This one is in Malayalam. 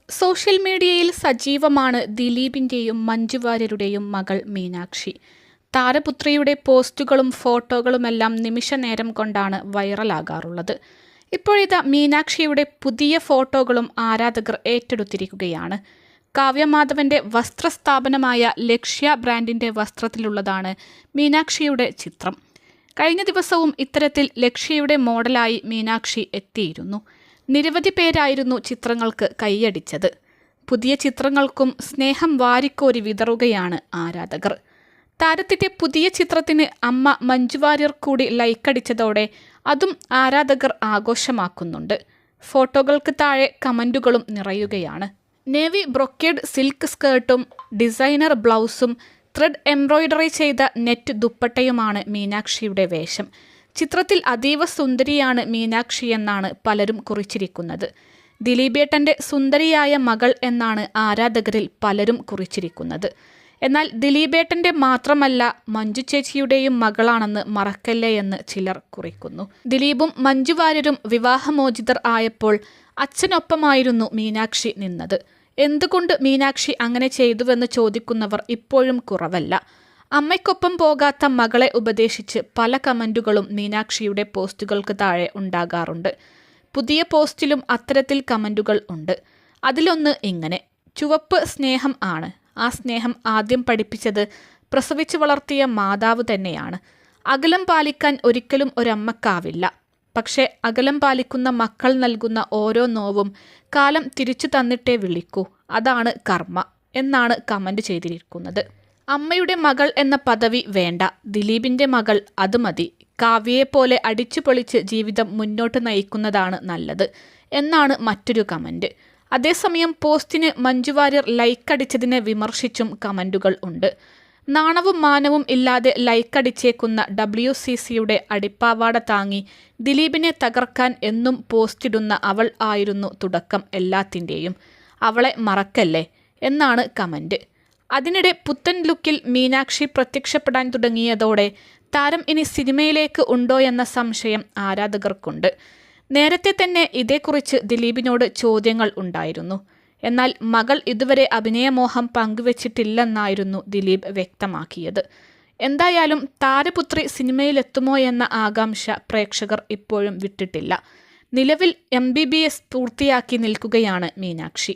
സോഷ്യൽ മീഡിയയിൽ സജീവമാണ് ദിലീപിൻ്റെയും മഞ്ജു വാര്യരുടെയും മകൾ മീനാക്ഷി. താരപുത്രിയുടെ പോസ്റ്റുകളും ഫോട്ടോകളുമെല്ലാം നിമിഷനേരം കൊണ്ടാണ് വൈറലാകാറുള്ളത്. ഇപ്പോഴിതാ മീനാക്ഷിയുടെ പുതിയ ഫോട്ടോകളും ആരാധകർ ഏറ്റെടുത്തിരിക്കുകയാണ്. കാവ്യമാധവന്റെ വസ്ത്രസ്ഥാപനമായ ലക്ഷ്യ ബ്രാൻഡിന്റെ വസ്ത്രത്തിലുള്ളതാണ് മീനാക്ഷിയുടെ ചിത്രം. കഴിഞ്ഞ ദിവസവും ഇത്തരത്തിൽ ലക്ഷ്യയുടെ മോഡലായി മീനാക്ഷി എത്തിയിരുന്നു. നിരവധി പേരായിരുന്നു ചിത്രങ്ങൾക്ക് കൈയടിച്ചത്. പുതിയ ചിത്രങ്ങൾക്കും സ്നേഹം വാരിക്കോരി വിതറുകയാണ് ആരാധകർ. താരത്തിന്റെ പുതിയ ചിത്രത്തിന് അമ്മ മഞ്ജു വാര്യർ കൂടി ലൈക്കടിച്ചതോടെ അതും ആരാധകർ ആഘോഷമാക്കുന്നുണ്ട്. ഫോട്ടോകൾക്ക് താഴെ കമന്റുകളും നിറയുകയാണ്. നേവി ബ്രൊക്കേഡ് സിൽക്ക് സ്കേർട്ടും ഡിസൈനർ ബ്ലൗസും ത്രെഡ് എംബ്രോയിഡറി ചെയ്ത നെറ്റ് ദുപ്പട്ടയുമാണ് മീനാക്ഷിയുടെ വേഷം. ചിത്രത്തിൽ അതീവ സുന്ദരിയാണ് മീനാക്ഷി എന്നാണ് പലരും കുറിച്ചിരിക്കുന്നത്. ദിലീപേട്ടൻ്റെ സുന്ദരിയായ മകൾ എന്നാണ് ആരാധകരിൽ പലരും കുറിച്ചിരിക്കുന്നത്. എന്നാൽ ദിലീപേട്ടൻ്റെ മാത്രമല്ല മഞ്ജു ചേച്ചിയുടെയും മകളാണെന്ന് മറക്കല്ലേ എന്ന് ചിലർ കുറിക്കുന്നു. ദിലീപും മഞ്ജു വാര്യരും വിവാഹമോചിതർ ആയപ്പോൾ അച്ഛനൊപ്പമായിരുന്നു മീനാക്ഷി നിന്നത്. എന്തുകൊണ്ട് മീനാക്ഷി അങ്ങനെ ചെയ്തുവെന്ന് ചോദിക്കുന്നവർ ഇപ്പോഴും കുറവല്ല. അമ്മയ്ക്കൊപ്പം പോകാത്ത മകളെ ഉപദേശിച്ച് പല കമന്റുകളും മീനാക്ഷിയുടെ പോസ്റ്റുകൾക്ക് താഴെ ഉണ്ടാകാറുണ്ട്. പുതിയ പോസ്റ്റിലും അത്തരത്തിൽ കമന്റുകൾ ഉണ്ട്. അതിലൊന്ന് ഇങ്ങനെ: ചുവപ്പ് സ്നേഹം ആണ്. ആ സ്നേഹം ആദ്യം പഠിപ്പിച്ചത് പ്രസവിച്ചു വളർത്തിയ മാതാവ് തന്നെയാണ്. അകലം പാലിക്കാൻ ഒരിക്കലും ഒരമ്മക്കാവില്ല. പക്ഷേ അകലം പാലിക്കുന്ന മക്കൾ നൽകുന്ന ഓരോ നോവും കാലം തിരിച്ചു തന്നിട്ടേ വിളിക്കൂ. അതാണ് കർമ്മ എന്നാണ് കമന്റ് ചെയ്തിരിക്കുന്നത്. അമ്മയുടെ മകൾ എന്ന പദവി വേണ്ട, ദിലീപിൻ്റെ മകൾ അത് മതി. കാവ്യയെപ്പോലെ അടിച്ചുപൊളിച്ച് ജീവിതം മുന്നോട്ട് നയിക്കുന്നതാണ് നല്ലത് എന്നാണ് മറ്റൊരു കമന്റ്. അതേസമയം പോസ്റ്റിന് മഞ്ജു വാര്യർ ലൈക്കടിച്ചതിനെ വിമർശിച്ചും കമന്റുകൾ ഉണ്ട്. നാണവും മാനവും ഇല്ലാതെ ലൈക്കടിച്ചേക്കുന്ന WCCയുടെ അടിപ്പാവാട താങ്ങി ദിലീപിനെ തകർക്കാൻ എന്നും പോസ്റ്റിടുന്ന അവൾ ആയിരുന്നു തുടക്കം എല്ലാത്തിൻ്റെയും. അവളെ മറക്കല്ലേ എന്നാണ് കമന്റ്. അതിനിടെ പുത്തൻ ലുക്കിൽ മീനാക്ഷി പ്രത്യക്ഷപ്പെടാൻ തുടങ്ങിയതോടെ താരം ഇനി സിനിമയിലേക്ക് ഉണ്ടോ എന്ന സംശയം ആരാധകർക്കുണ്ട്. നേരത്തെ തന്നെ ഇതേക്കുറിച്ച് ദിലീപിനോട് ചോദ്യങ്ങൾ ഉണ്ടായിരുന്നു. എന്നാൽ മകൾ ഇതുവരെ അഭിനയമോഹം പങ്കുവച്ചിട്ടില്ലെന്നായിരുന്നു ദിലീപ് വ്യക്തമാക്കിയത്. എന്തായാലും താരപുത്രി സിനിമയിലെത്തുമോ എന്ന ആകാംക്ഷ പ്രേക്ഷകർ ഇപ്പോഴും വിട്ടിട്ടില്ല. നിലവിൽ MBBS പൂർത്തിയാക്കി നിൽക്കുകയാണ് മീനാക്ഷി.